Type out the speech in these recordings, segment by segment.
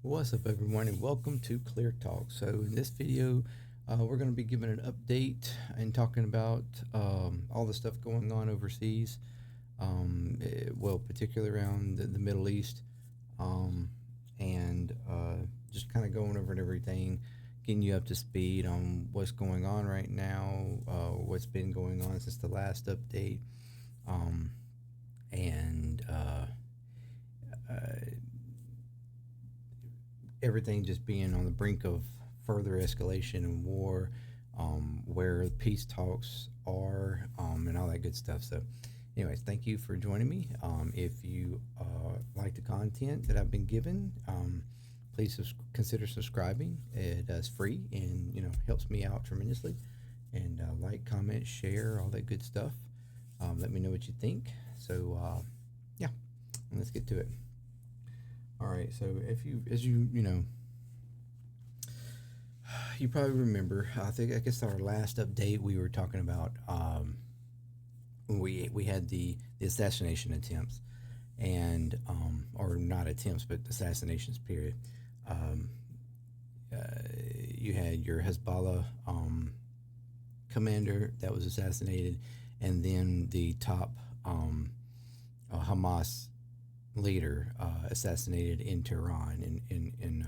What's up, everyone, and welcome to ClearTalk. So in this video, we're going to be giving an update and talking about all the stuff going on overseas, particularly around the Middle East, and just kind of going over everything, getting you up to speed on what's going on right now, what's been going on since the last update, and everything just being on the brink of further escalation and war, where peace talks are, and all that good stuff. So, anyways, thank you for joining me. If you like the content that I've been given, please consider subscribing. It is free and helps me out tremendously. And like, comment, share, all that good stuff. Let me know what you think. So yeah, let's get to it. All right, so you probably remember. I guess our last update we were talking about when we had the assassination attempts, and or not attempts, but assassinations. Period. You had your Hezbollah commander that was assassinated, and then the top Hamas leader assassinated in Tehran, in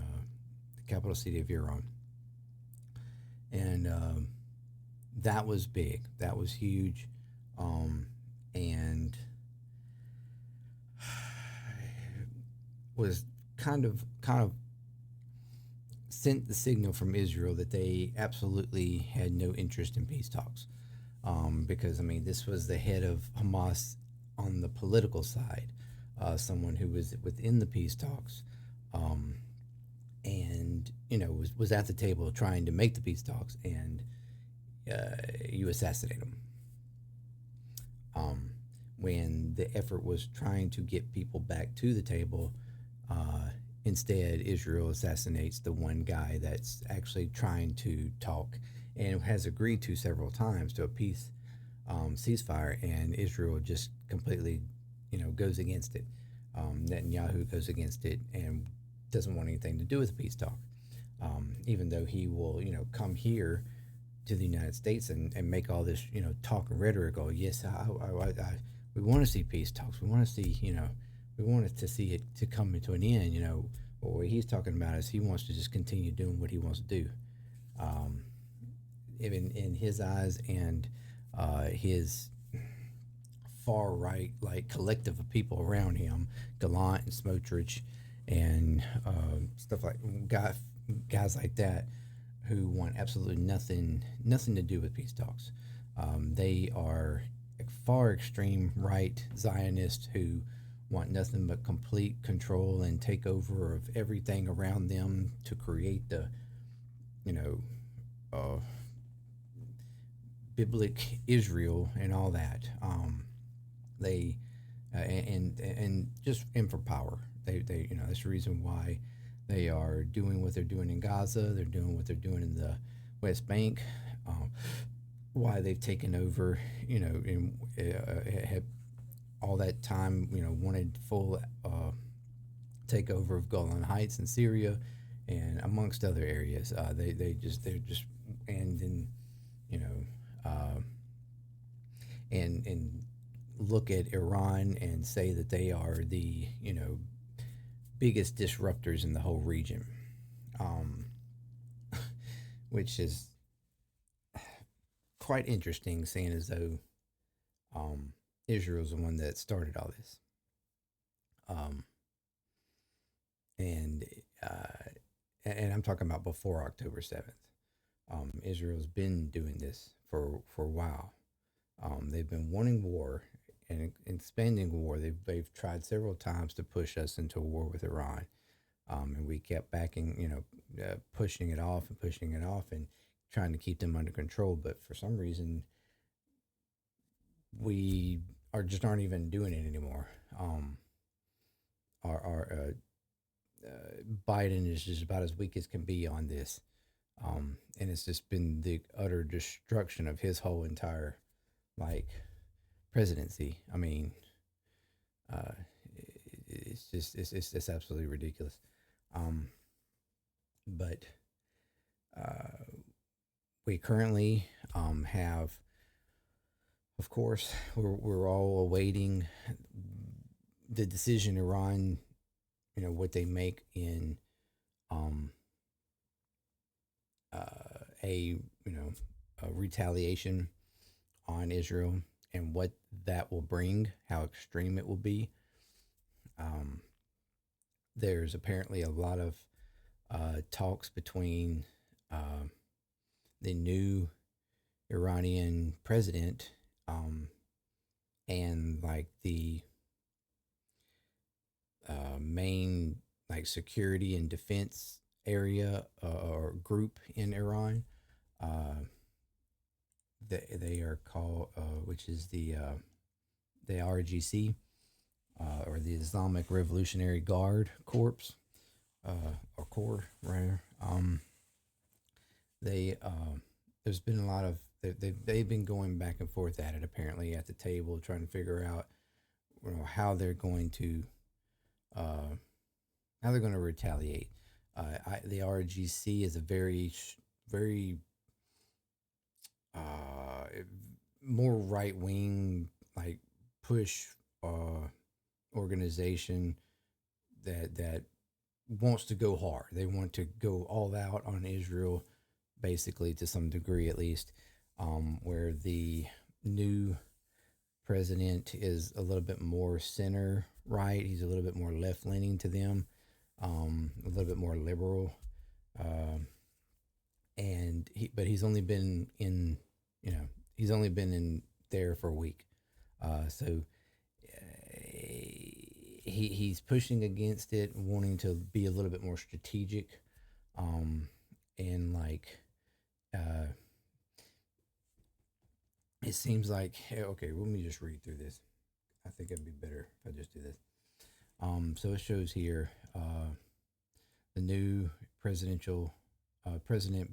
the capital city of Iran. And that was big. That was huge. And was kind of sent the signal from Israel that they absolutely had no interest in peace talks. Because, this was the head of Hamas on the political side. Someone who was within the peace talks, and was at the table trying to make the peace talks, and you assassinate him. When the effort was trying to get people back to the table, instead Israel assassinates the one guy that's actually trying to talk and has agreed to several times to a peace ceasefire, and Israel just completely goes against it. Netanyahu goes against it and doesn't want anything to do with peace talk, even though he will, come here to the United States and make all this, talk and rhetoric. Oh, yes, we want to see peace talks. We want to see, we want to see it to come to an end. But what he's talking about is he wants to just continue doing what he wants to do. Even in his eyes and his far right, like, collective of people around him, Gallant and Smotrich and stuff like guys like that, who want absolutely nothing to do with peace talks. They are far extreme right Zionists who want nothing but complete control and takeover of everything around them to create the biblical Israel and all that. They and just in for power. They that's the reason why they are doing what they're doing in Gaza. They're doing what they're doing in the West Bank. Why they've taken over, and had all that time, wanted full takeover of Golan Heights in Syria, and amongst other areas. They're just and then and look at Iran and say that they are the biggest disruptors in the whole region, which is quite interesting, seeing as though Israel's the one that started all this, and I'm talking about before October 7th. Israel's been doing this for a while. They've been wanting war and expanding war. They've tried several times to push us into a war with Iran, and we kept backing, pushing it off and trying to keep them under control. But for some reason, we aren't even doing it anymore. Our Biden is just about as weak as can be on this, and it's just been the utter destruction of his whole entire presidency. It's absolutely ridiculous. But we currently have, of course, we're all awaiting the decision Iran, what they make in um, a a retaliation on Israel and what that will bring, how extreme it will be. Um, there's apparently a lot of talks between uh, the new Iranian president and like the main like security and defense area or group in Iran. Uh, they are called, which is the RGC, or the Islamic Revolutionary Guard Corps, or Corps, rather. They There's been a lot of they've been going back and forth at it apparently at the table trying to figure out how they're going to uh, retaliate. The RGC is a very uh, more right wing like push uh, organization that wants to go hard. They want to go all out on Israel, basically to some degree at least. Where the new president is a little bit more center right. He's a little bit more left leaning to them, a little bit more liberal. Um, but he's only been in, you know, he's only been in there for a week. So he's pushing against it, wanting to be a little bit more strategic, um, and like uh, it seems like okay. Let me just read through this. I think it'd be better if I just do this. So it shows here the new president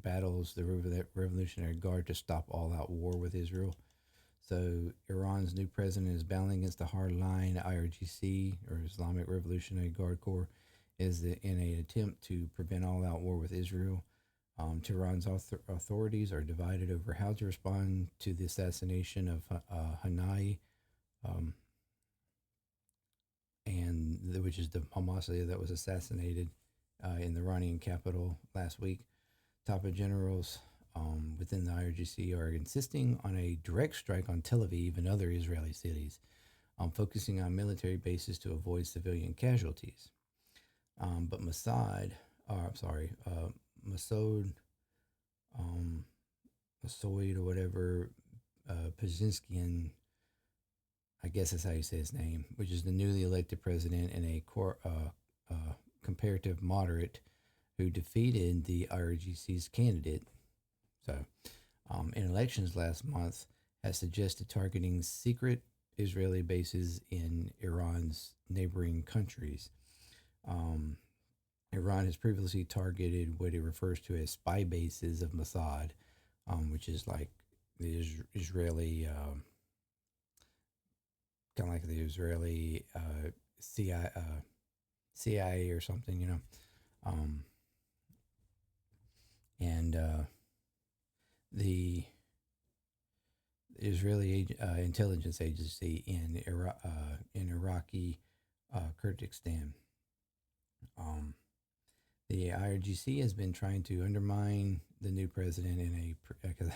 battles the Revolutionary Guard to stop all-out war with Israel. So Iran's new president is battling against the hardline IRGC, or Islamic Revolutionary Guard Corps, in an attempt to prevent all-out war with Israel. Tehran's authorities are divided over how to respond to the assassination of Hanai, um, which is the Hamas that was assassinated in the Iranian capital last week. Top of generals within the IRGC are insisting on a direct strike on Tel Aviv and other Israeli cities, focusing on military bases to avoid civilian casualties. But Masoud, um, Masoud or whatever, Pezeshkian, I guess that's how you say his name, which is the newly elected president and comparative moderate who defeated the IRGC's candidate. So, in elections last month, has suggested targeting secret Israeli bases in Iran's neighboring countries. Um, Iran has previously targeted what it refers to as spy bases of Mossad, which is like the Israeli, kind of like the Israeli CIA or something, and the Israeli intelligence agency in Iraqi Kurdistan. The IRGC has been trying to undermine the new president because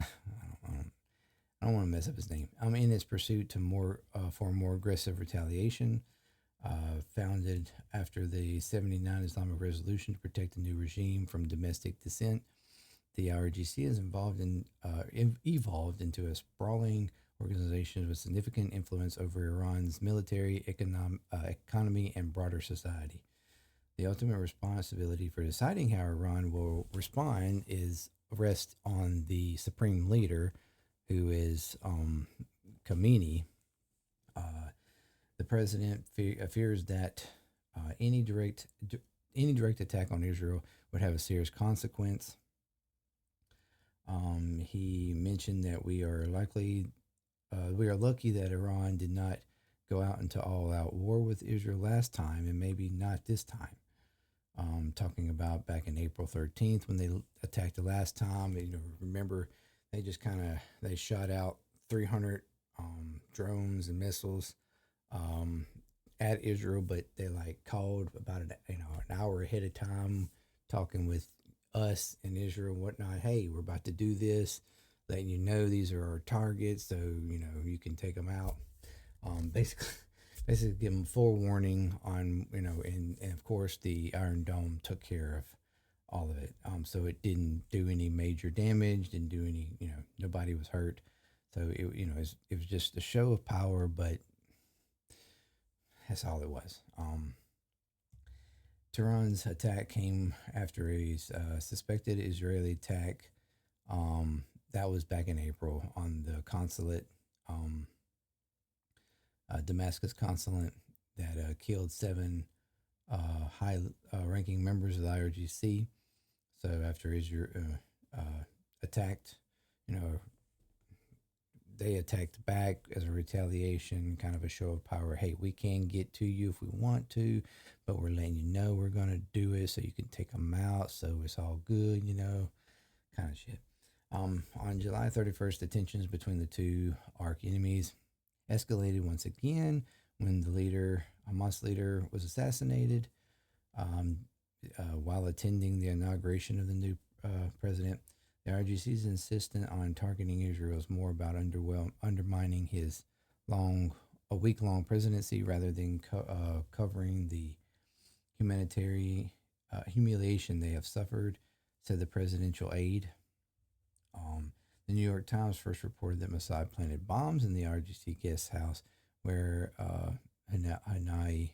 I don't want to mess up his name. In its pursuit for more aggressive retaliation, founded after the '79 Islamic Resolution to protect the new regime from domestic dissent. The IRGC is evolved into a sprawling organization with significant influence over Iran's military, economy, and broader society. The ultimate responsibility for deciding how Iran will respond rests on the supreme leader, who is Khamenei. The president fears that any direct attack on Israel would have a serious consequence. He mentioned that we are lucky that Iran did not go out into all-out war with Israel last time, and maybe not this time. talking about back in April 13th when they attacked the last time. Remember they just kind of they shot out 300 drones and missiles um, at Israel, but they like called about an hour ahead of time, talking with us in Israel and whatnot. Hey, we're about to do this, letting you know these are our targets, so you can take them out. Basically, basically give them forewarning on and of course the Iron Dome took care of all of it. So it didn't do any major damage, didn't do any nobody was hurt. So it was just a show of power, but that's all it was. Tehran's attack came after a suspected Israeli attack. That was back in April on the consulate, Damascus consulate, that killed seven high ranking members of the IRGC. So after Israel attacked, you know, they attacked back as a retaliation, kind of a show of power. Hey, we can get to you if we want to, but we're letting you know we're going to do it so you can take them out. So it's all good, kind of shit. On July 31st, the tensions between the two arch enemies escalated once again when the Hamas leader, was assassinated um, while attending the inauguration of the new president. The RGC is insistent on targeting Israel is more about undermining his a week-long presidency rather than covering the humanitarian humiliation they have suffered, said the presidential aide. The New York Times first reported that Mossad planted bombs in the RGC guest house where Hanai,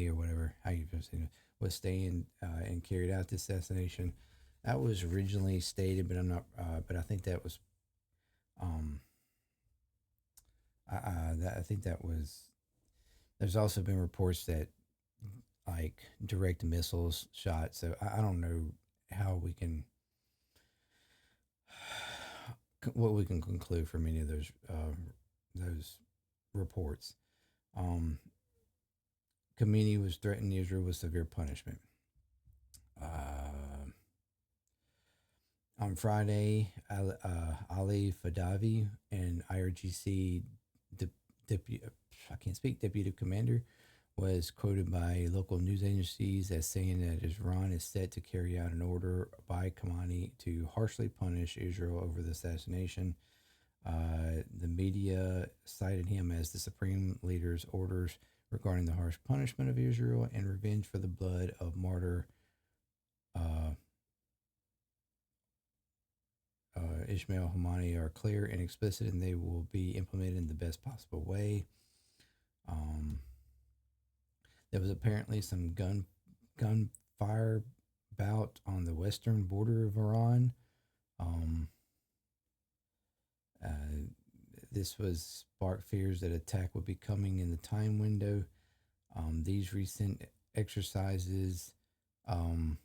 or whatever, how you say it, was staying and carried out the assassination. That was originally stated, but I'm not. But I think that was. Um, I think that was. There's also been reports that, like, direct missiles shot. So I don't know how we can. What we can conclude from any of those reports. Khamenei was threatening Israel with severe punishment. On Friday, Ali Fadavi, an IRGC deputy commander, was quoted by local news agencies as saying that Iran is set to carry out an order by Khamenei to harshly punish Israel over the assassination. The media cited him as the supreme leader's orders regarding the harsh punishment of Israel and revenge for the blood of martyr uh, Ismail Hamani are clear and explicit, and they will be implemented in the best possible way. Um, there was apparently some gunfire bout on the western border of Iran. Um, uh, this was sparked fears that attack would be coming in the time window. These recent exercises um,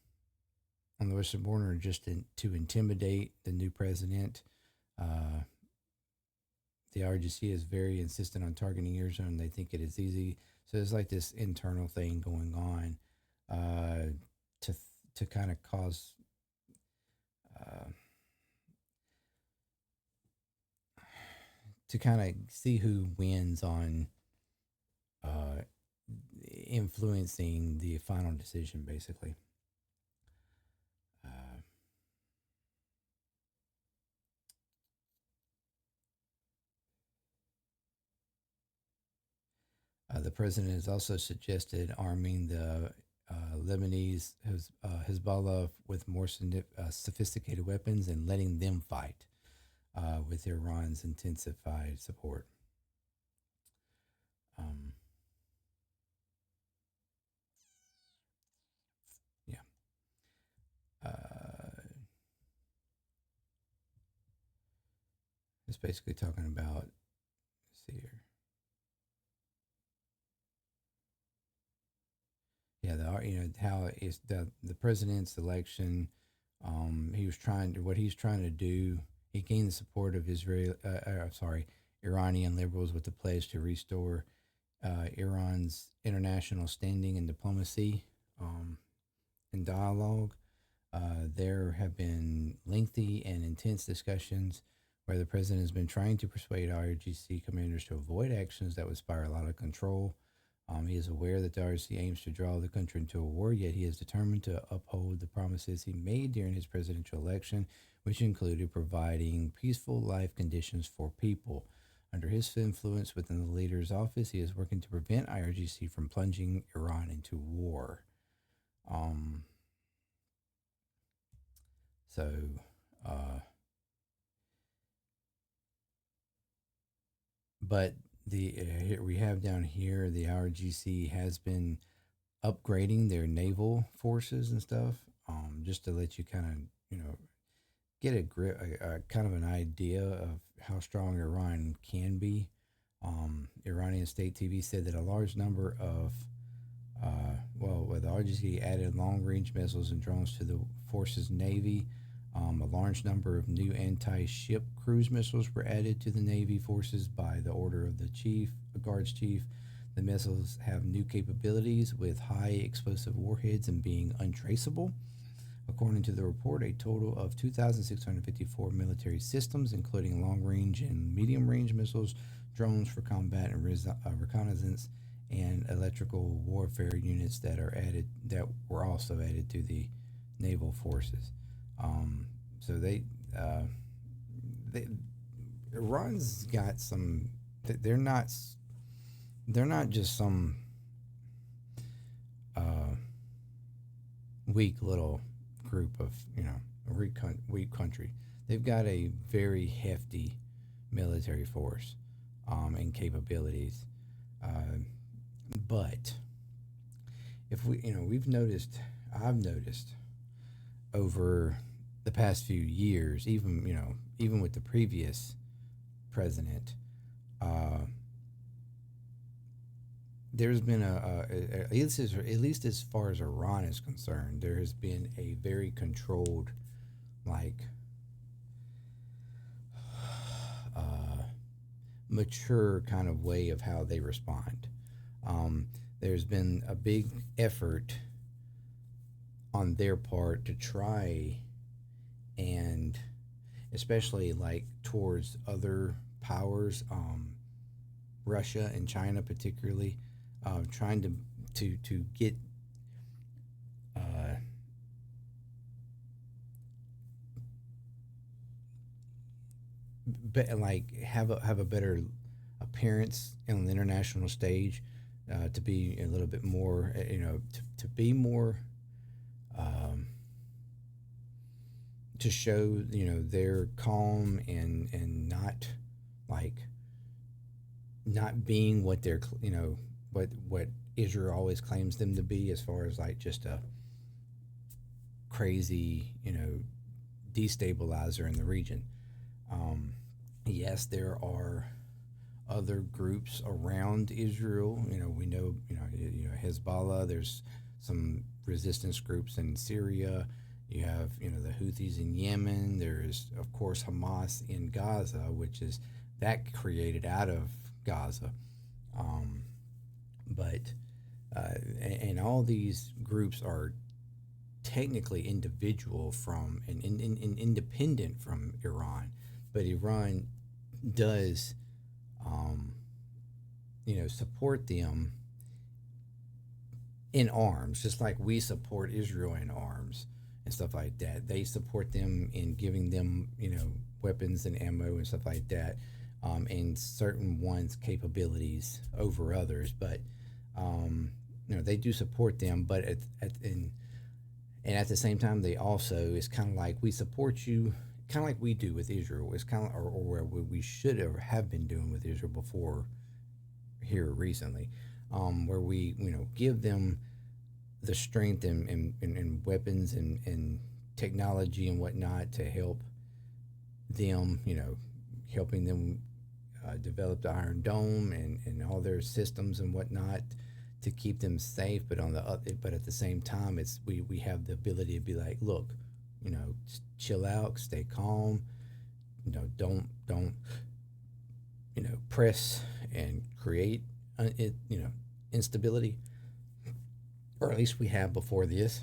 on the western border are just to intimidate the new president. Uh, the RGC is very insistent on targeting Israel, and they think it is easy. So there's like this internal thing going on to kind of cause uh, to kind of see who wins on uh, influencing the final decision, basically. Uh, the president has also suggested arming the Lebanese Hezbollah with more sophisticated weapons and letting them fight with Iran's intensified support. Um, yeah. It's basically talking about, let's see here. Yeah, how is the president's election. What he's trying to do. He gained the support of Iranian liberals with the pledge to restore Iran's international standing and diplomacy. and dialogue. There have been lengthy and intense discussions where the president has been trying to persuade IRGC commanders to avoid actions that would spiral out of control. He is aware that the IRGC aims to draw the country into a war, yet he is determined to uphold the promises he made during his presidential election, which included providing peaceful life conditions for people. Under his influence within the leader's office, he is working to prevent IRGC from plunging Iran into war. Um, so, uh, but here we have down here the IRGC has been upgrading their naval forces and stuff. Just to let you kind of get a kind of an idea of how strong Iran can be. Iranian state TV said that a large number of the IRGC added long-range missiles and drones to the force's navy. A large number of new anti-ship cruise missiles were added to the Navy forces by the order of the guards chief. The missiles have new capabilities with high explosive warheads and being untraceable. According to the report, a total of 2,654 military systems, including long-range and medium-range missiles, drones for combat and reconnaissance, and electrical warfare units that were also added to the naval forces. So Iran's got some. They're not just some weak little group of a weak country. They've got a very hefty military force and capabilities. But if I've noticed over the past few years, even with the previous president, there's been at least as far as Iran is concerned, there has been a very controlled, mature kind of way of how they respond. There's been a big effort on their part to try and, especially towards other powers, Russia and China particularly, trying to get have a better appearance on the international stage, to be a little bit more, to be more, to show they're calm and not being what they're what Israel always claims them to be, as far as just a crazy destabilizer in the region. Yes, there are other groups around Israel. We know Hezbollah. There's some resistance groups in Syria. You have the Houthis in Yemen. There's of course Hamas in Gaza, which is that created out of Gaza. But and all these groups are technically individual from and independent from Iran, but Iran does support them in arms, just like we support Israel in arms and stuff like that. They support them in giving them weapons and ammo and stuff like that, and certain ones' capabilities over others. But they do support them, but and at the same time, they also, it's kind of like we support you, kind of like we do with Israel. It's kind of, or where we should have been doing with Israel before here recently, where we give them the strength and weapons and technology and whatnot to help them, helping them develop the Iron Dome and all their systems and whatnot to keep them safe. But but at the same time, it's we have the ability to be like, look, chill out, stay calm, don't press and create instability, or at least we have before this.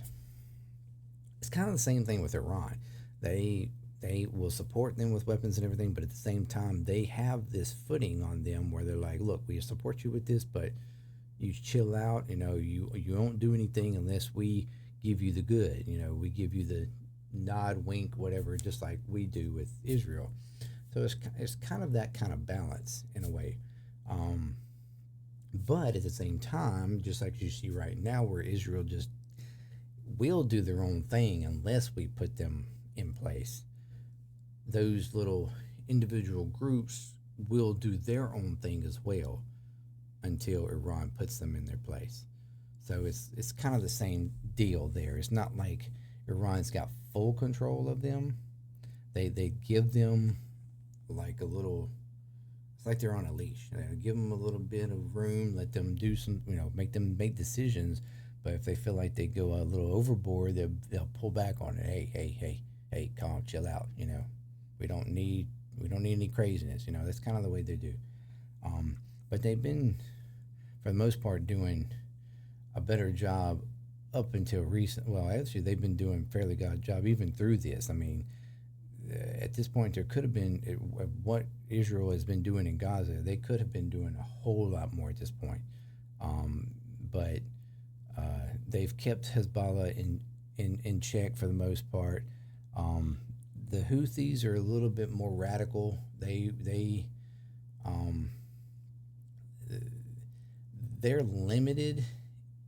It's kind of the same thing with Iran. They they will support them with weapons and everything, but at the same time, they have this footing on them where they're like, "Look, we support you with this, but you chill out. You don't do anything unless we give you the good. We give you the nod, wink, whatever, just like we do with Israel." So it's kind of that kind of balance in a way. Um, but at the same time, just like you see right now, where Israel just will do their own thing unless we put them in place. Those little individual groups will do their own thing as well until Iran puts them in their place. So it's kind of the same deal there. It's not like Iran's got full control of them. They give them like a little. It's like they're on a leash. Give them a little bit of room. Let them do some. Make them make decisions. But if they feel like they go a little overboard, they'll pull back on it. Hey, hey, hey, hey, calm, chill out. We don't need we don't need any craziness. That's kind of the way they do. Um, but they've been, for the most part, doing a better job up until recent. Well, actually, they've been doing a fairly good job even through this. I mean, at this point, there could have been what Israel has been doing in Gaza. They could have been doing a whole lot more at this point. But they've kept Hezbollah in check for the most part. Um, the Houthis are a little bit more radical. Um, they're limited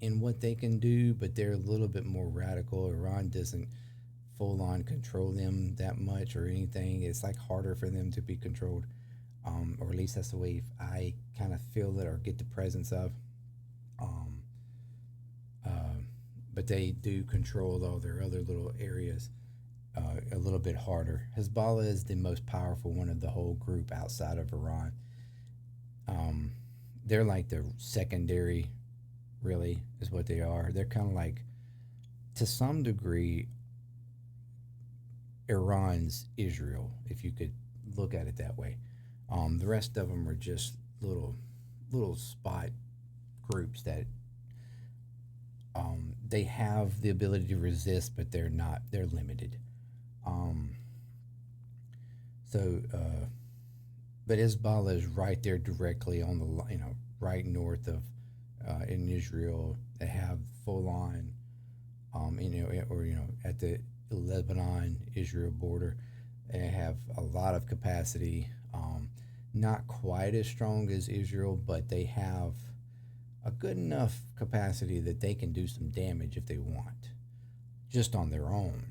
in what they can do, but they're a little bit more radical. Iran doesn't full on control them that much or anything. It's like harder for them to be controlled, or at least that's the way I kind of feel it or get the presence of. Um, uh, but they do control all their other little areas a little bit harder. Hezbollah is the most powerful one of the whole group outside of Iran. Um, they're like the secondary, really, is what they are. They're kind of like, to some degree, Iran's Israel, if you could look at it that way. The rest of them are just little spot groups that they have the ability to resist, but they're not. They're limited. Um, so, but Hezbollah is right there directly on the right north of in Israel. They have full on or at the Lebanon Israel border. They have a lot of capacity. Not quite as strong as Israel, but they have a good enough capacity that they can do some damage if they want, just on their own.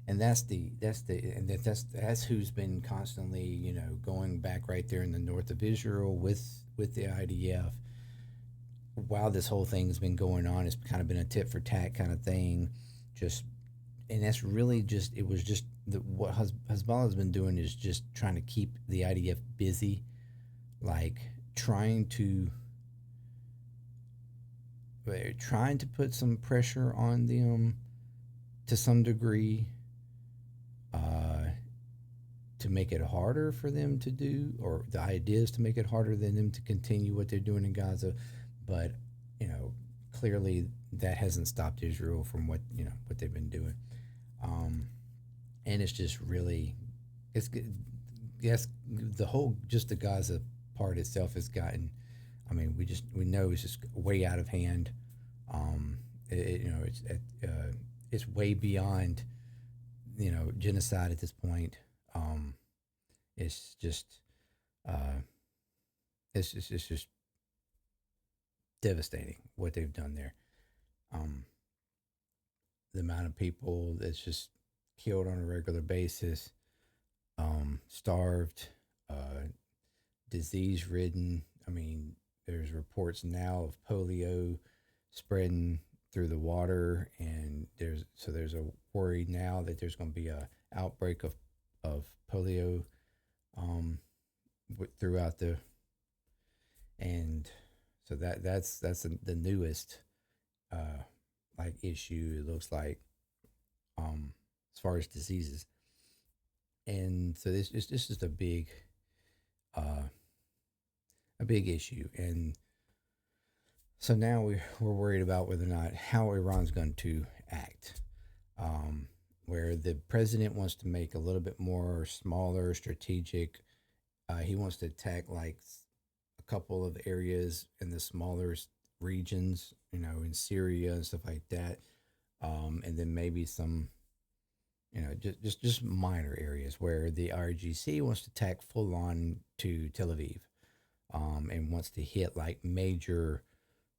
And that's who's been constantly going back right there in the north of Israel with the IDF. While this whole thing's been going on, it's kind of been a tit for tat kind of thing. Just and that's really just it was just what Hezbollah's been doing is just trying to keep the IDF busy, like trying to put some pressure on them to some degree, uh, to make it harder for them to do, or the idea is to make it harder than them to continue what they're doing in Gaza. But you know, clearly that hasn't stopped Israel from what they've been doing. Um, and it's just really, it's yes, the whole just the Gaza part itself has gotten. I mean, we know it's just way out of hand. It's way beyond genocide at this point. It's just uh, it's just devastating what they've done there. Um, the amount of people that's just killed on a regular basis, starved, disease ridden. I mean, there's reports now of polio spreading through the water, and there's a worry now that there's going to be a outbreak of polio throughout the and so that's the newest like issue. It looks like as far as diseases, and so this is uh, a big issue, and so now we're worried about whether or not how Iran's going to act, um, where the president wants to make a little bit more smaller, strategic. He wants to attack like a couple of areas in the smaller regions, in Syria and stuff like that, and then maybe some, just minor areas where the RGC wants to attack full on to Tel Aviv, and wants to hit like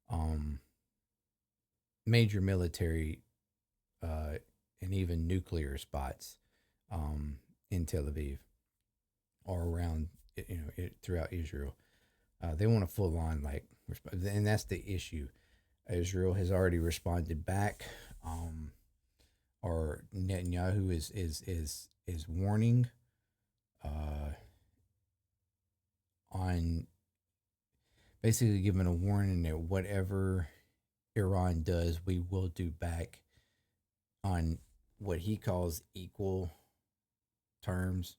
um, major military, uh, and even nuclear spots, in Tel Aviv or around, throughout Israel. They want a full on like, and that's the issue. Israel has already responded back, or Netanyahu is warning, uh, on basically giving a warning that whatever Iran does, we will do back on what he calls equal terms.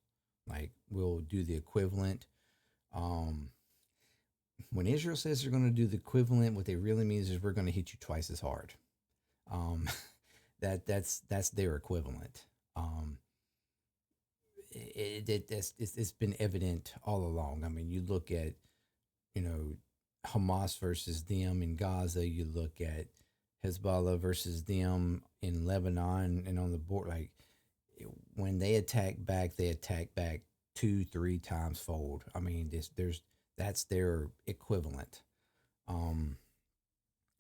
Like we'll do the equivalent. Um, when Israel says they're going to do the equivalent, what they really means is we're going to hit you twice as hard. Um, that's their equivalent. Um, it's been evident all along. I mean, you look at, you know Hamas versus them in Gaza. You look at Hezbollah versus them in Lebanon and on the board. Like when they attack back two, three times fold. I mean, there's that's their equivalent, um,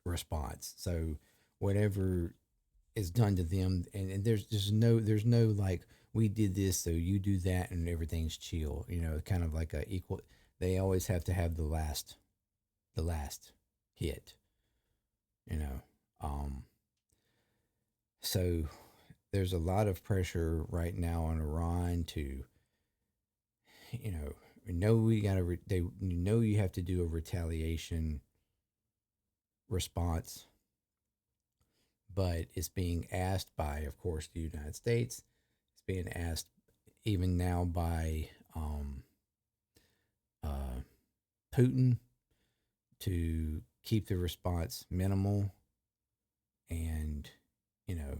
response. So whatever is done to them, and there's no like we did this, so you do that, and everything's chill. Kind of like a equal. They always have to have the last hit. You know, um, so there's a lot of pressure right now on Iran to, you know we gotta they know you have to do a retaliation response, but it's being asked by, of course, the United States. It's being asked even now by, uh, Putin, to keep the response minimal and, you know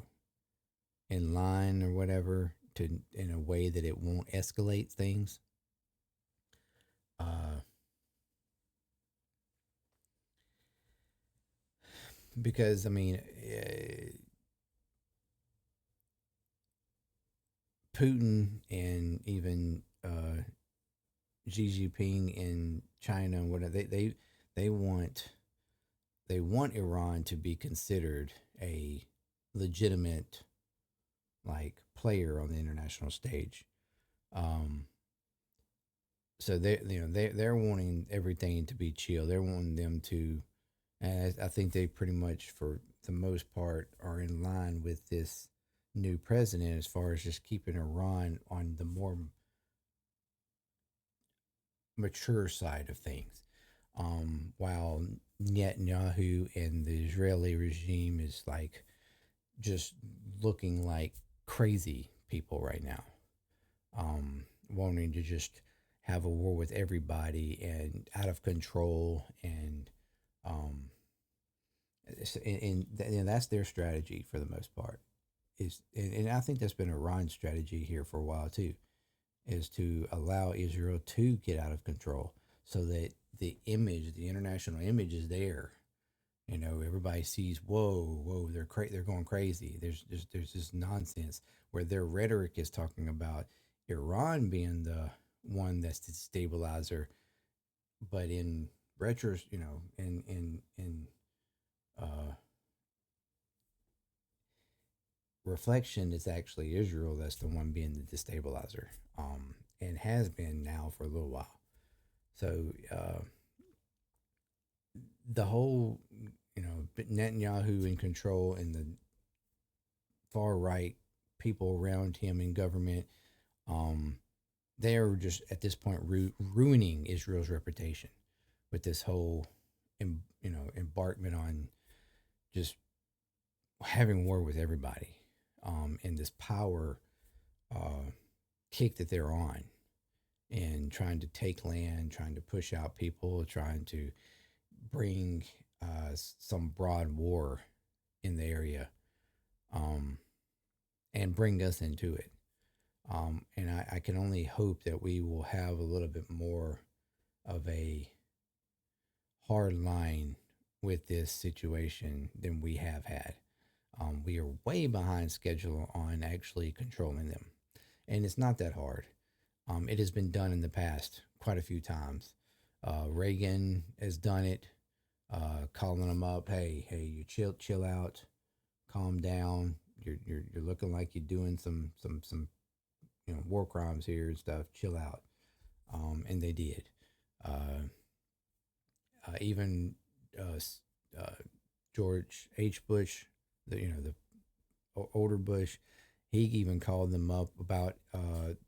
in line or whatever, to in a way that it won't escalate things. Uh, because I mean, Putin and even, Xi Jinping in China and whatever, they want Iran to be considered a legitimate like player on the international stage. Um, so they're wanting everything to be chill. They're wanting them to, and I think they pretty much, for the most part, are in line with this new president as far as just keeping Iran on the more mature side of things. While Netanyahu and the Israeli regime is like just looking like crazy people right now, wanting to just have a war with everybody and out of control, and um, and that's their strategy for the most part. And I think that's been Iran's strategy here for a while too, is to allow Israel to get out of control so that the international image is there. Everybody sees, whoa, whoa, they're going crazy. There's this nonsense where their rhetoric is talking about Iran being the one that's the stabilizer, but in retro, in uh, reflection, it's actually Israel that's the one being the destabilizer, and has been now for a little while. So, the whole, Netanyahu in control, and the far right people around him in government, um, they're just at this point ruining Israel's reputation with this whole, embarkment on just having war with everybody, and this power, uh, kick that they're on, and trying to take land, trying to push out people, trying to bring, some broad war in the area. and bring us into it. And I can only hope that we will have a little bit more of a hard line with this situation than we have had. We are way behind schedule on actually controlling them, and it's not that hard. It has been done in the past quite a few times. Reagan has done it, calling them up. Hey, you chill out, calm down. You're looking like you're doing some war crimes here and stuff. Chill out. And they did. Uh, even uh, George H. Bush, the older Bush, he even called them up about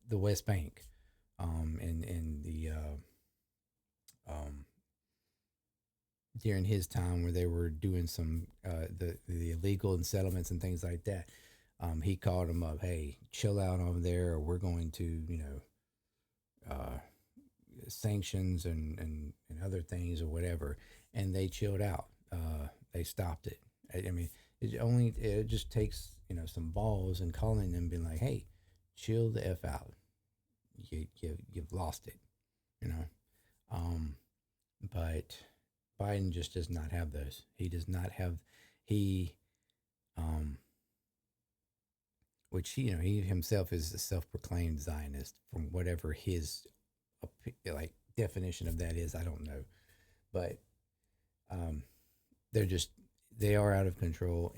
the West Bank, and the um, during his time where they were doing some the illegal and settlements and things like that. He called them up. Hey, chill out over there, or we're going to sanctions and other things or whatever. And they chilled out. They stopped it. I mean, it just takes some balls and calling them, being like, hey, chill the f out. You've lost it. You know. Um, but Biden just does not have those. He does not have he um which he himself is a self-proclaimed Zionist from whatever his like definition of that is. I don't know, but um they're just they are out of control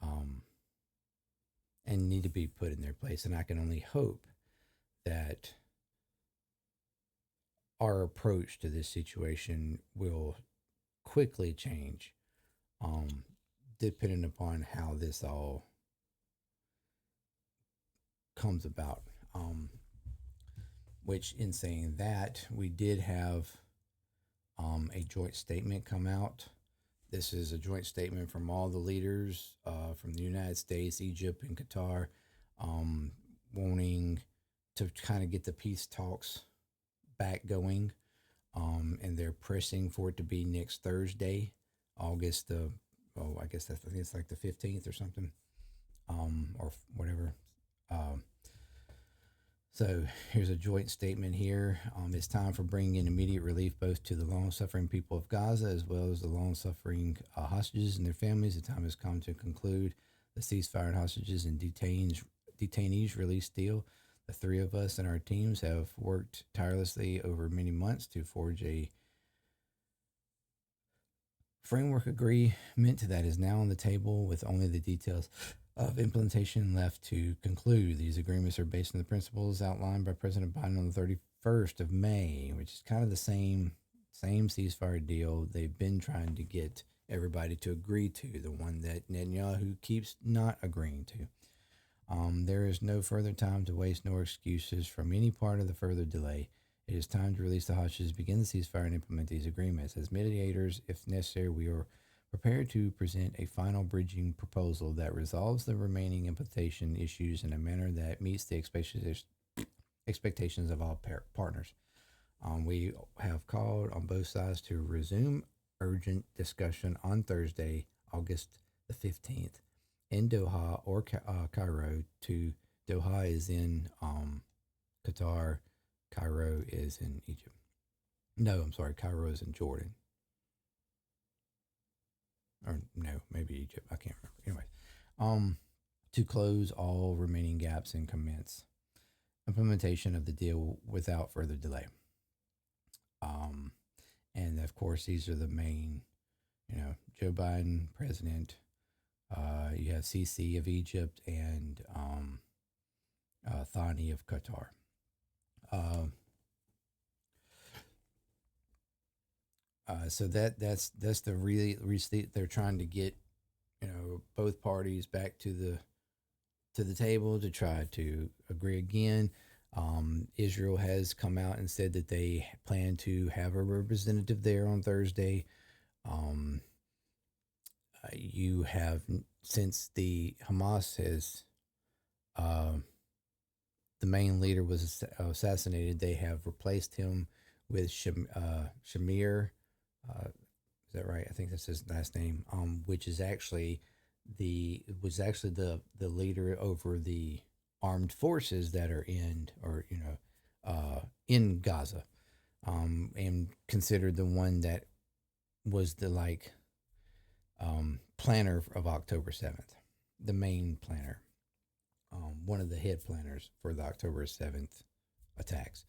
um and need to be put in their place. And I can only hope that our approach to this situation will quickly change, um, depending upon how this all comes about. Which, in saying that, we did have a joint statement come out. This is a joint statement from all the leaders from the United States, Egypt, and Qatar, um, wanting to kind of get the peace talks back going. And they're pressing for it to be next Thursday, August the, oh, I think it's like the 15th or something, or whatever. Um, so here's a joint statement here. It's time for bringing in immediate relief both to the long-suffering people of Gaza as well as the long-suffering hostages and their families. The time has come to conclude the ceasefire and hostages and detainees release deal. The three of us and our teams have worked tirelessly over many months to forge a framework agreement that is now on the table with only the details of implementation left to conclude. These agreements are based on the principles outlined by President Biden on the 31st of May, which is kind of the same ceasefire deal they've been trying to get everybody to agree to, the one that Netanyahu keeps not agreeing to. There is no further time to waste nor excuses from any part of the further delay. It is time to release the hostages, begin the ceasefire, and implement these agreements. As mediators, if necessary, we are prepared to present a final bridging proposal that resolves the remaining implementation issues in a manner that meets the expectations of all partners. We have called on both sides to resume urgent discussion on Thursday, August the 15th, in Doha or Cairo. Doha is in Qatar, Cairo is in Egypt. No, I'm sorry, Cairo is in Jordan. Or no, maybe Egypt. I can't remember. Anyway, um, to close all remaining gaps and commence implementation of the deal without further delay. Um, and of course, these are the main, Joe Biden, president. You have Sisi of Egypt and Thani of Qatar. Uh, so that's the really they're trying to get both parties back to the table to try to agree again. Israel has come out and said that they plan to have a representative there on Thursday. Um, you have since the Hamas has uh, the main leader was assassinated, they have replaced him with Shamir. Is that right? I think that's his last name. Which is actually the was actually the leader over the armed forces that are in, or in Gaza, and considered the one that was the planner of October 7th, the main planner, one of the head planners for the October 7th attacks.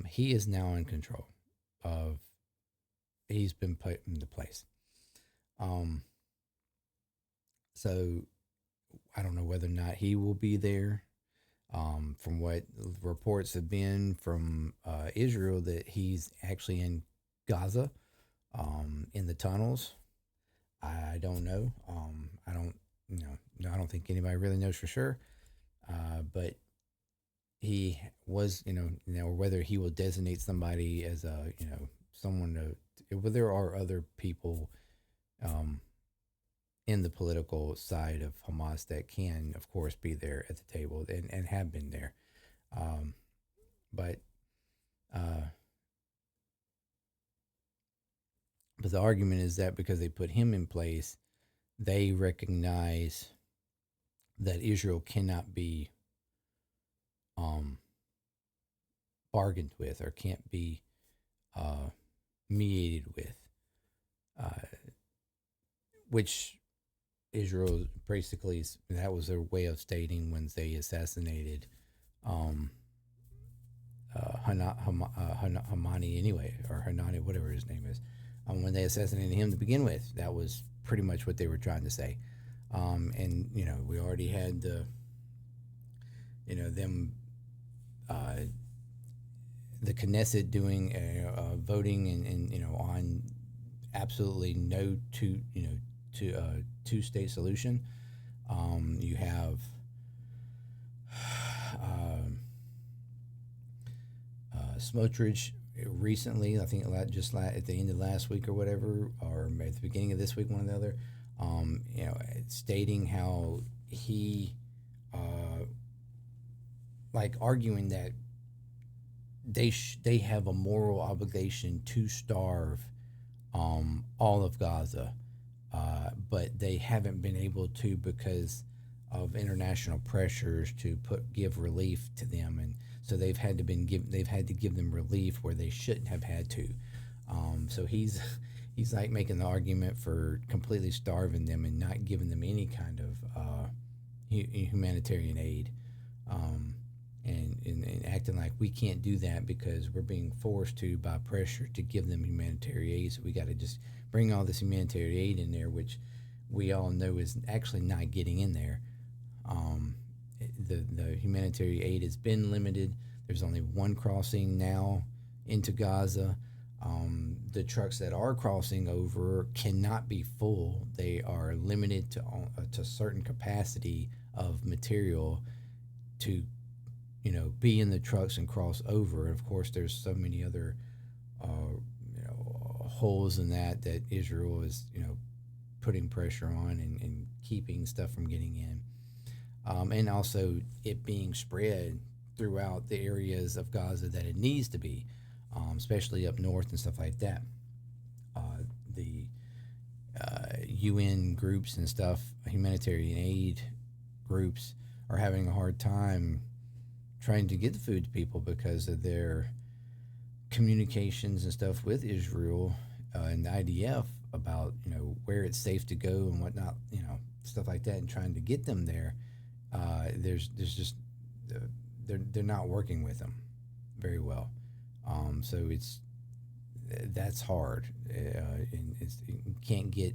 He is now in control of. He's been put into place. Um, so I don't know whether or not he will be there. From what reports have been from Israel, that he's actually in Gaza, in the tunnels. I don't know. I don't, I don't think anybody really knows for sure. But he was, whether he will designate somebody as a, someone to, well, there are other people um, in the political side of Hamas that can, of course, be there at the table, and have been there. Um, but uh, but the argument is that because they put him in place, they recognize that Israel cannot be um, bargained with, or can't be uh, mediated with, uh, which Israel basically, that was their way of stating when they assassinated um, Hamani anyway, or Hanani, whatever his name is. When they assassinated him to begin with, that was pretty much what they were trying to say. And we already had them, uh, the Knesset doing voting, and on absolutely no two state solution. You have um, Smotrich recently, I think at the end of last week or whatever, or at the beginning of this week, one or the other, stating how he, arguing that they have a moral obligation to starve all of Gaza, but they haven't been able to because of international pressures to give relief to them, and so they've had to give them relief where they shouldn't have had to. So he's like making the argument for completely starving them and not giving them any kind of humanitarian aid. And acting like we can't do that because we're being forced to by pressure to give them humanitarian aid. So we got to just bring all this humanitarian aid in there, which we all know is actually not getting in there. Um, the humanitarian aid has been limited. There's only one crossing now into Gaza. The trucks that are crossing over cannot be full. They are limited to a certain capacity of material to be in the trucks and cross over. And of course, there's so many other holes in that Israel is putting pressure on, and keeping stuff from getting in, and also it being spread throughout the areas of Gaza that it needs to be, especially up north and stuff like that. The UN groups and stuff, humanitarian aid groups, are having a hard time trying to get the food to people because of their communications and stuff with Israel, and the IDF about where it's safe to go and whatnot, stuff like that, and trying to get them there. There's just they're not working with them very well. So that's hard, and you can't get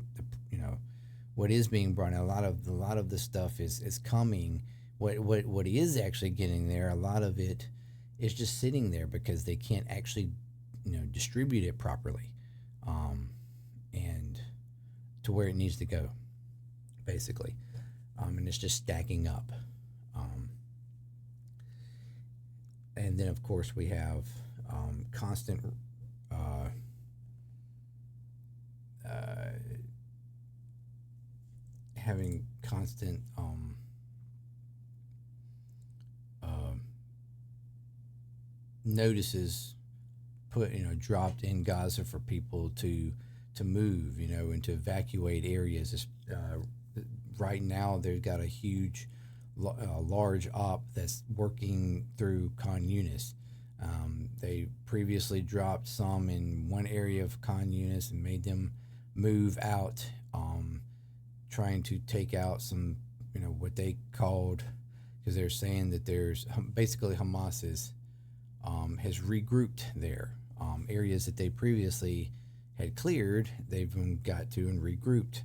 what is being brought out. A lot of the stuff is coming. What is actually getting there, a lot of it is just sitting there because they can't actually distribute it properly, and to where it needs to go, basically, and it's just stacking up. And then of course we have constant uh, having constant notices put dropped in Gaza for people to move, and to evacuate areas, right now they've got a huge, large op that's working through Khan Yunis. They previously dropped some in one area of Khan Yunis and made them move out, trying to take out some, what they called, because they're saying that there's basically Hamas has regrouped there. Areas that they previously had cleared, they've got to and regrouped.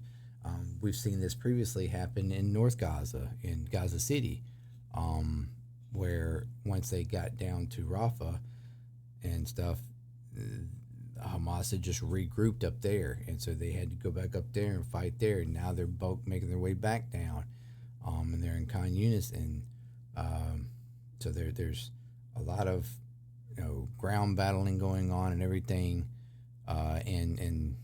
We've seen this previously happen in North Gaza, in Gaza City, where once they got down to Rafah and stuff, Hamas had just regrouped up there, and so they had to go back up there and fight there. And now they're both making their way back down, and they're in Khan Yunis, and so there's a lot of ground battling going on and everything, and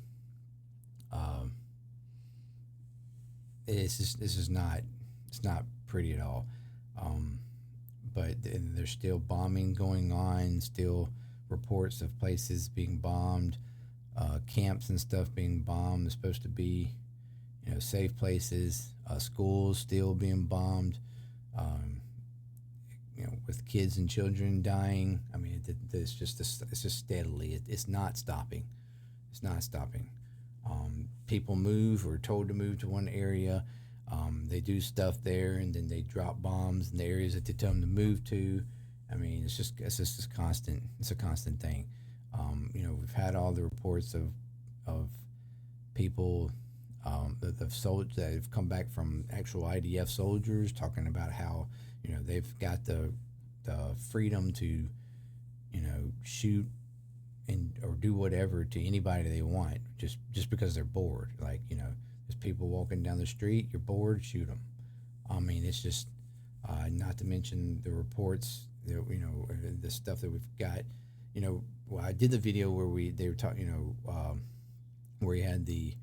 this is not, it's not pretty at all. Um, but there's still bombing going on, still reports of places being bombed, camps and stuff being bombed. It's supposed to be, safe places. Schools still being bombed. Um, with kids and children dying. I mean, it's just steadily. It's not stopping. It's not stopping. People move or are told to move to one area. They do stuff there, and then they drop bombs in the areas that they tell them to move to. I mean, it's just constant. It's a constant thing. We've had all the reports of people, the soldiers that have come back from actual IDF soldiers talking about how they've got the freedom to shoot and or do whatever to anybody they want, just because they're bored. Like, there's people walking down the street, you're bored, shoot them. I mean, it's just, not to mention the reports that, the stuff that we've got. Well, I did the video where they were talking, where you had the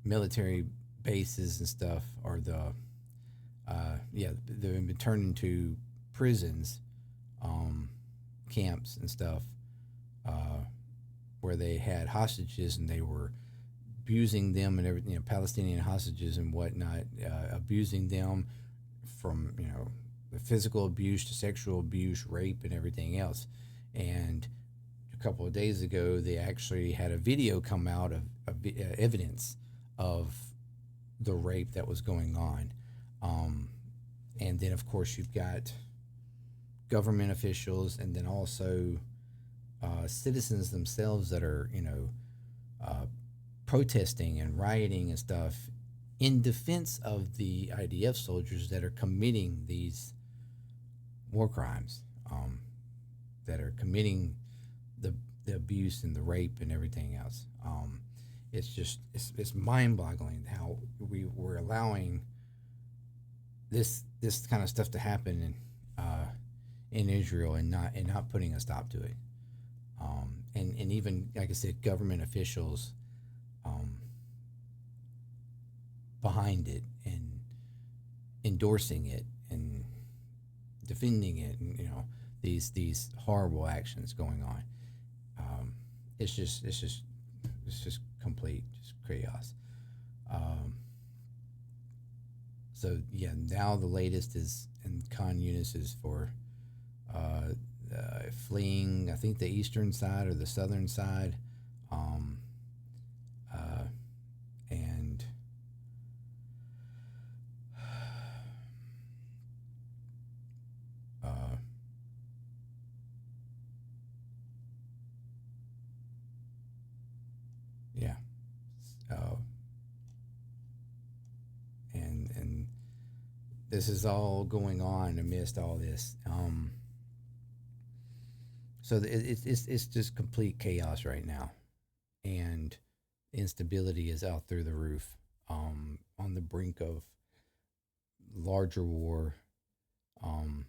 military bases and stuff, or yeah, they've been turned into prisons, camps and stuff, uh, where they had hostages and they were abusing them and everything, Palestinian hostages and whatnot, abusing them from, the physical abuse to sexual abuse, rape, and everything else. And a couple of days ago, they actually had a video come out of evidence of the rape that was going on. And then, of course, you've got government officials, and then also citizens themselves that are, uh, protesting and rioting and stuff in defense of the IDF soldiers that are committing these war crimes, that are committing the abuse and the rape and everything else. It's mind-boggling how we're allowing this kind of stuff to happen in Israel, and not putting a stop to it. And even, like I said, government officials, um, behind it and endorsing it and defending it, and these horrible actions going on. Um, it's just complete just chaos. Um, so yeah, now the latest is in Khan Yunis is for uh, fleeing. I think the eastern side or the southern side, um, uh, and uh, yeah, uh, and this is all going on amidst all this. So it's just complete chaos right now, and instability is out through the roof. On the brink of larger war. Um,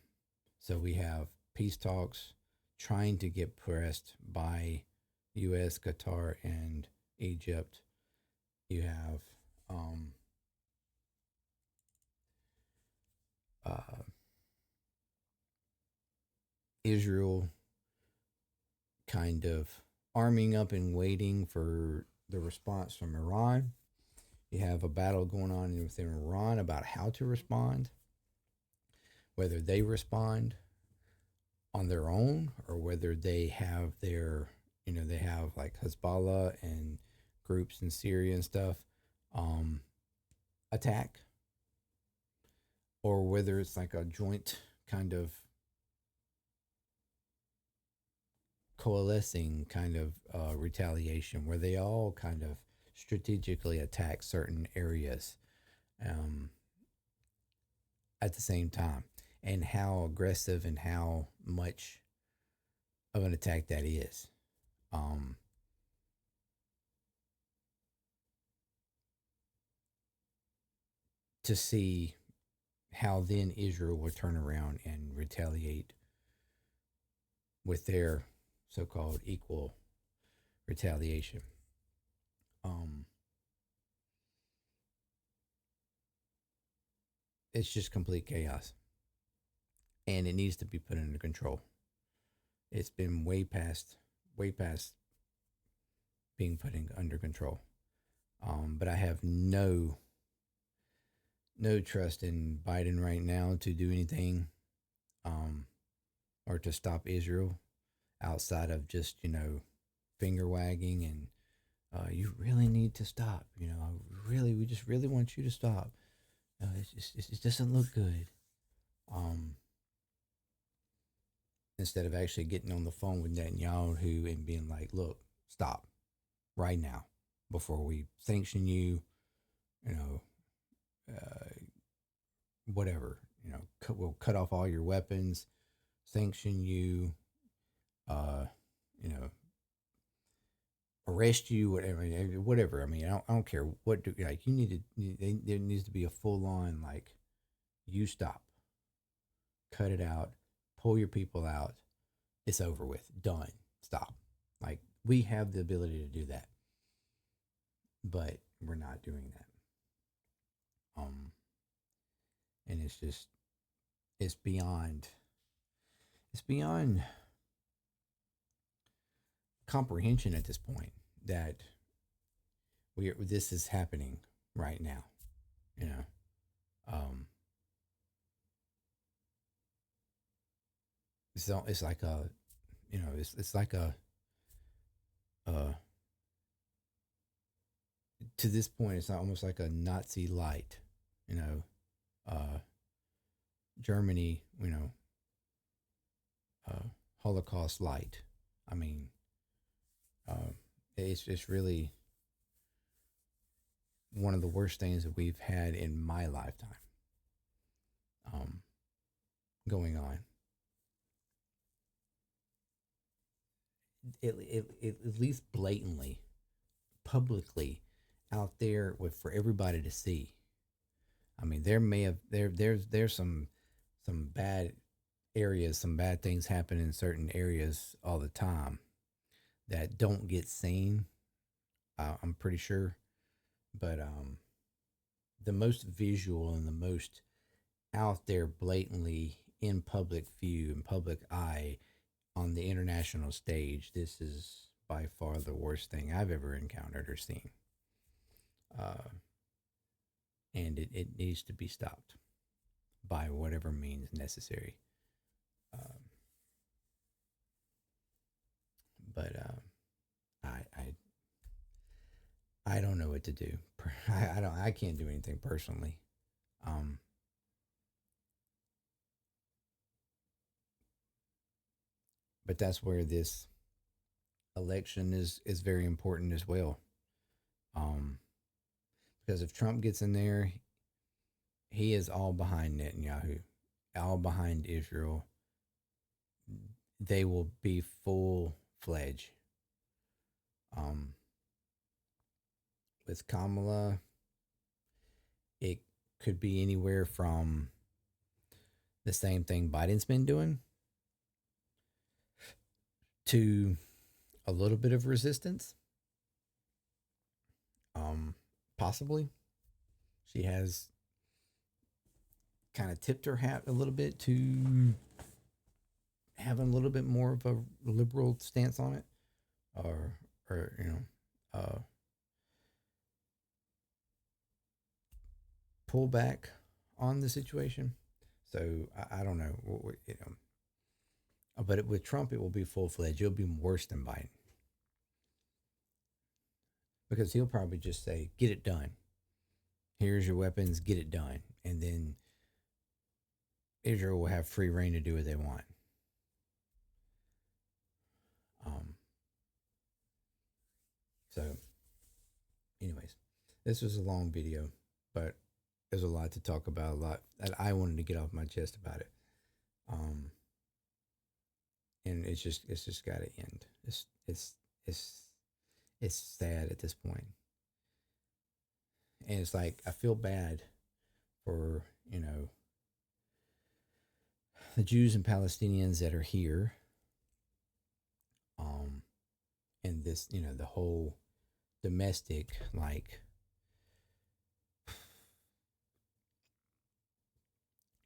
so we have peace talks trying to get pressed by U.S., Qatar, and Egypt. You have um, uh, Israel kind of arming up and waiting for the response from Iran. You have a battle going on within Iran about how to respond, whether they respond on their own or whether they have their, they have like Hezbollah and groups in Syria and stuff um, attack, or whether it's like a joint kind of coalescing kind of retaliation where they all kind of strategically attack certain areas um, at the same time, and how aggressive and how much of an attack that is. Um, to see how then Israel will turn around and retaliate with their so-called equal retaliation. Um, it's just complete chaos, and it needs to be put under control. It's been way past being put under control. But I have no trust in Biden right now to do anything, um, or to stop Israel outside of just finger wagging and you really need to stop. We just really want you to stop. It doesn't look good. Um, Instead of actually getting on the phone with Netanyahu and being like, look, stop right now before we sanction you, you know, uh, whatever, we'll cut off all your weapons, sanction you, uh, you know, arrest you, whatever. I mean, I don't care what do, like you need to. There needs to be a full on like, you stop, cut it out, pull your people out. It's over with, done, stop. Like we have the ability to do that, but we're not doing that. Um, and it's beyond it's beyond comprehension at this point that this is happening right now. You know, um, it's like a, it's like uh, to this point, it's almost like a Nazi light. You know, uh, Germany. Uh, Holocaust light. I mean, uh, it's really one of the worst things that we've had in my lifetime. Um, Going on. It at least blatantly, publicly, out there with for everybody to see. I mean, there may have there's some bad areas, some bad things happen in certain areas all the time that don't get seen. I'm pretty sure, but the most visual and the most out there blatantly in public view and public eye on the international stage, this is by far the worst thing I've ever encountered or seen. Uh, and it needs to be stopped by whatever means necessary. Um, but I don't know what to do. I can't do anything personally. Um, but that's where this election is very important as well. Um, because if Trump gets in there, he is all behind Netanyahu, all behind Israel. They will be full fledged. Um, with Kamala, it could be anywhere from the same thing Biden's been doing to a little bit of resistance. Possibly. She has kind of tipped her hat a little bit to having a little bit more of a liberal stance on it, or pull back on the situation. So I don't know, but with Trump, it will be full fledged. It'll be worse than Biden because he'll probably just say, "Get it done. Here's your weapons. Get it done," and then Israel will have free reign to do what they want. Um, so, anyways, this was a long video, but there's a lot to talk about. A lot that I wanted to get off my chest about it. Um, and it's just got to end. It's it's sad at this point, and it's like I feel bad for the Jews and Palestinians that are here, um, and this the whole domestic like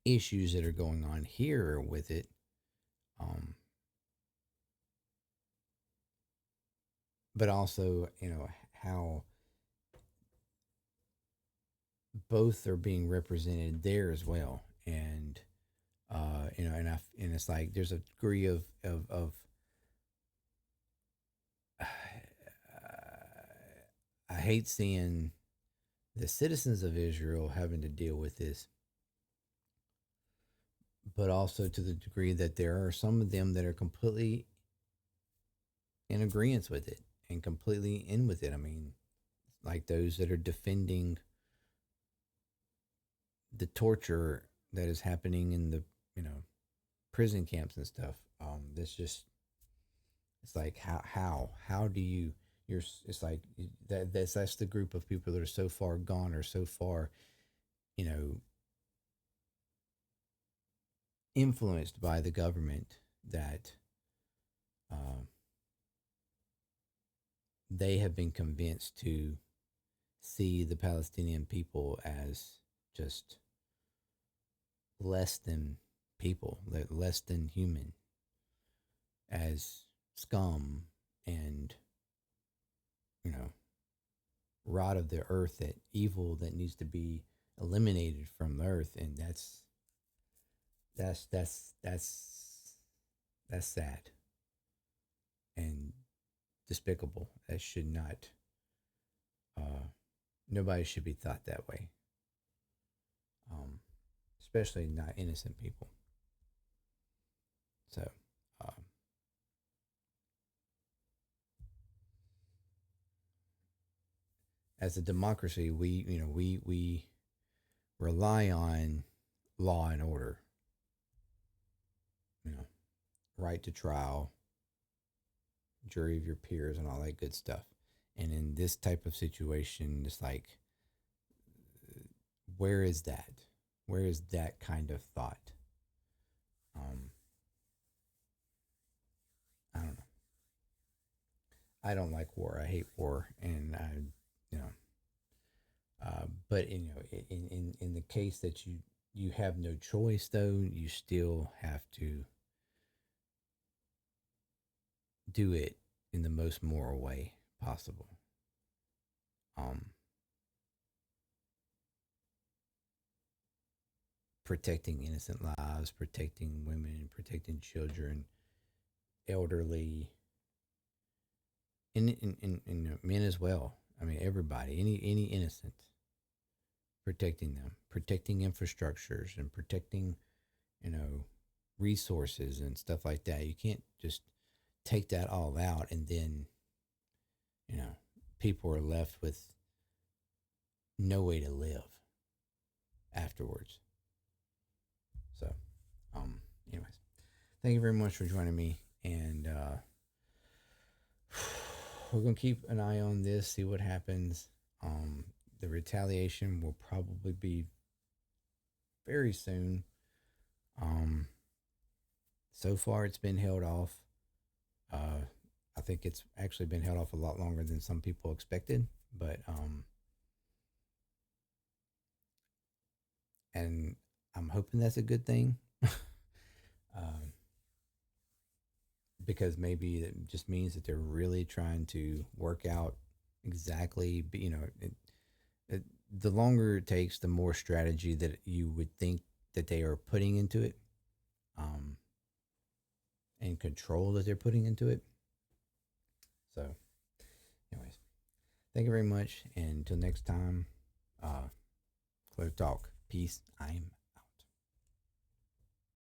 issues that are going on here with it. Um, but also how both are being represented there as well, and and it's like there's a degree of I hate seeing the citizens of Israel having to deal with this, but also to the degree that there are some of them that are completely in agreement with it and completely in with it. I mean, like those that are defending the torture that is happening in the prison camps and stuff. That's just it's like how do you you're it's like that's the group of people that are so far gone or so far you know influenced by the government that uh, they have been convinced to see the Palestinian people as just less than people, less than human, as scum and you know rot of the earth, that evil that needs to be eliminated from the earth, and that's that's that's that's sad and despicable. That should not. Uh, Nobody should be thought that way, um, especially not innocent people. So, um, as a democracy, we rely on law and order. You know, right to trial, jury of your peers, and all that good stuff. And in this type of situation, it's like, where is that? Where is that kind of thought? Um, I don't know. I don't like war. I hate war, and you know, but in the case that you have no choice, though, you still have to do it in the most moral way possible. Um, Protecting innocent lives, protecting women, protecting children, elderly, and men as well. I mean, everybody, any innocent, protecting them, protecting infrastructures, and protecting you know resources and stuff like that. You can't just take that all out and then you know people are left with no way to live afterwards. So, anyways, thank you very much for joining me, and we're gonna keep an eye on this, see what happens. The retaliation will probably be very soon. Um, so far, it's been held off. Uh, I think it's actually been held off a lot longer than some people expected, but and I'm hoping that's a good thing. um, because maybe it just means that they're really trying to work out exactly, the longer it takes, the more strategy that you would think that they are putting into it, um, and control that they're putting into it. So, anyways, thank you very much. And until next time, clear talk. Peace. I'm